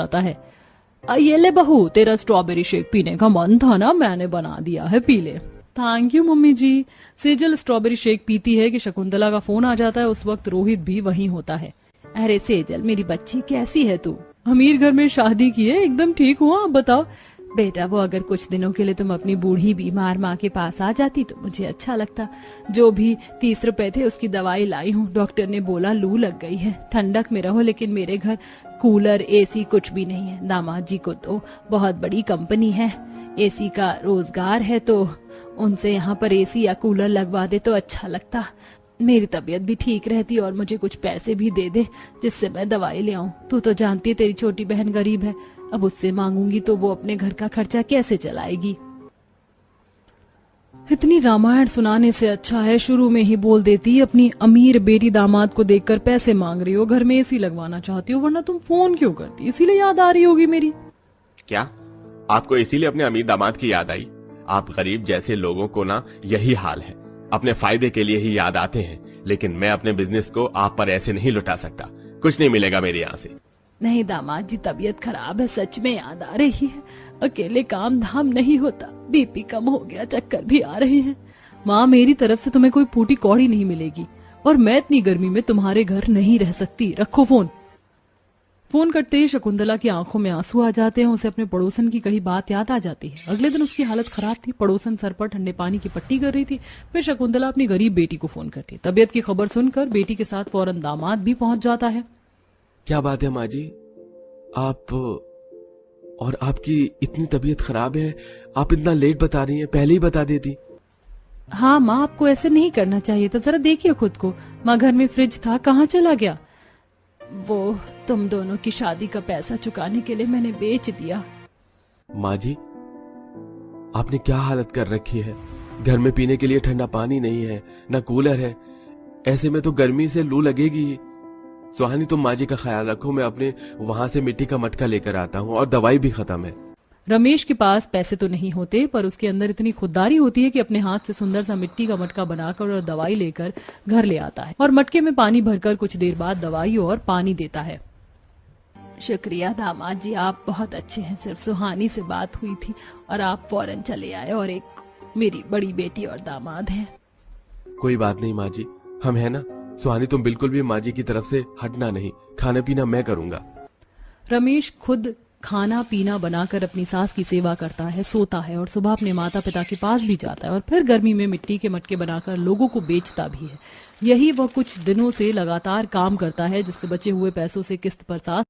जाता है। ये ले बहू, तेरा स्ट्रॉबेरी शेक पीने का मन था ना, मैंने बना दिया है, पी ले। Thank you mummy ji. Sejal strawberry shake पीती है कि शकुंतला का फोन आ जाता है। उस वक्त रोहित भी वहीं होता है। अरे सेजल मेरी बच्ची, कैसी है तू? अमीर घर में शादी की है, एकदम ठीक हूँ, आप बताओ। बेटा वो अगर कुछ दिनों के लिए तुम अपनी बूढ़ी बीमार माँ के पास आ जाती तो मुझे अच्छा लगता। जो भी 30 रुपए थे उसकी दवाई लाई हूँ। डॉक्टर ने बोला लू लग गई है, ठंडक में रहो। लेकिन मेरे घर कूलर एसी कुछ भी नहीं है। दामाद जी को तो बहुत बड़ी कंपनी है, एसी का रोजगार है, तो उनसे यहाँ पर एसी या कूलर लगवा दे तो अच्छा लगता। मेरी तबीयत भी ठीक रहती और मुझे कुछ पैसे भी दे दे जिससे मैं दवाई ले आऊं। तू तो जानती है तेरी छोटी बहन गरीब है, अब उससे मांगूंगी तो वो अपने घर का खर्चा कैसे चलाएगी। इतनी रामायण सुनाने से अच्छा है शुरू में ही बोल देती, अपनी अमीर बेटी दामाद को देखकर पैसे मांग रही हो, घर में एसी लगवाना चाहती हो, वरना तुम फोन क्यों करती? इसीलिए याद आ रही होगी मेरी। क्या आपको इसीलिए अपने अमीर दामाद की याद आई? आप गरीब जैसे लोगों को ना यही हाल है, अपने फायदे के लिए ही याद आते हैं। लेकिन मैं अपने बिजनेस को आप पर ऐसे नहीं लुटा सकता, कुछ नहीं मिलेगा मेरे यहाँ से। नहीं दामाद जी, तबीयत खराब है, सच में याद आ रही है। अकेले काम धाम नहीं होता, बीपी कम हो गया, चक्कर भी आ रहे हैं। माँ मेरी तरफ से तुम्हें कोई फूटी कौड़ी नहीं मिलेगी, और मैं इतनी गर्मी में तुम्हारे घर नहीं रह सकती। रखो फोन। फोन करते ही शकुंतला की आंखों में आंसू आ जाते हैं। उसे अपने पड़ोसन की कही बात याद आ जाती है। अगले दिन उसकी हालत खराब थी, पड़ोसन सर पर ठंडे पानी की पट्टी कर रही थी। फिर शकुंतला अपनी गरीब बेटी को फोन करती है। तबीयत की खबर सुनकर बेटी के साथ फौरन दामाद भी पहुंच जाता है। क्या बात है माँ जी, आप और आपकी इतनी तबीयत खराब है, आप इतना लेट बता रही हैं, पहले ही बता देती। हाँ माँ, आपको ऐसे नहीं करना चाहिए था, जरा देखिए खुद को। माँ घर में फ्रिज था, कहाँ चला गया? वो तुम दोनों की शादी का पैसा चुकाने के लिए मैंने बेच दिया। माँ जी आपने क्या हालत कर रखी है, घर में पीने के लिए ठंडा पानी नहीं है, ना कूलर है, ऐसे में तो गर्मी से लू लगेगी ही। सुहानी तुम माँ जी का ख्याल रखो, मैं अपने वहां से मिट्टी का मटका लेकर आता हूँ, और दवाई भी खत्म है। रमेश के पास पैसे तो नहीं होते, पर उसके अंदर इतनी खुददारी होती है कि अपने हाथ से सुंदर सा मिट्टी का मटका बनाकर और दवाई लेकर घर ले आता है, और मटके में पानी भरकर कुछ देर बाद दवाई और पानी देता है। शुक्रिया दामाद जी, आप बहुत अच्छे हैं। सिर्फ सुहानी से बात हुई थी और आप फौरन चले आए, और एक मेरी बड़ी बेटी और दामाद है। कोई बात नहीं माँ जी, हम है ना। सुहानी तुम बिल्कुल भी माँ जी की तरफ से हटना नहीं, खाना पीना मैं करूंगा। रमेश खुद खाना पीना बनाकर अपनी सास की सेवा करता है, सोता है, और सुबह अपने माता पिता के पास भी जाता है, और फिर गर्मी में मिट्टी के मटके बनाकर लोगों को बेचता भी है। यही वह कुछ दिनों से लगातार काम करता है, जिससे बचे हुए पैसों से किस्त पर सास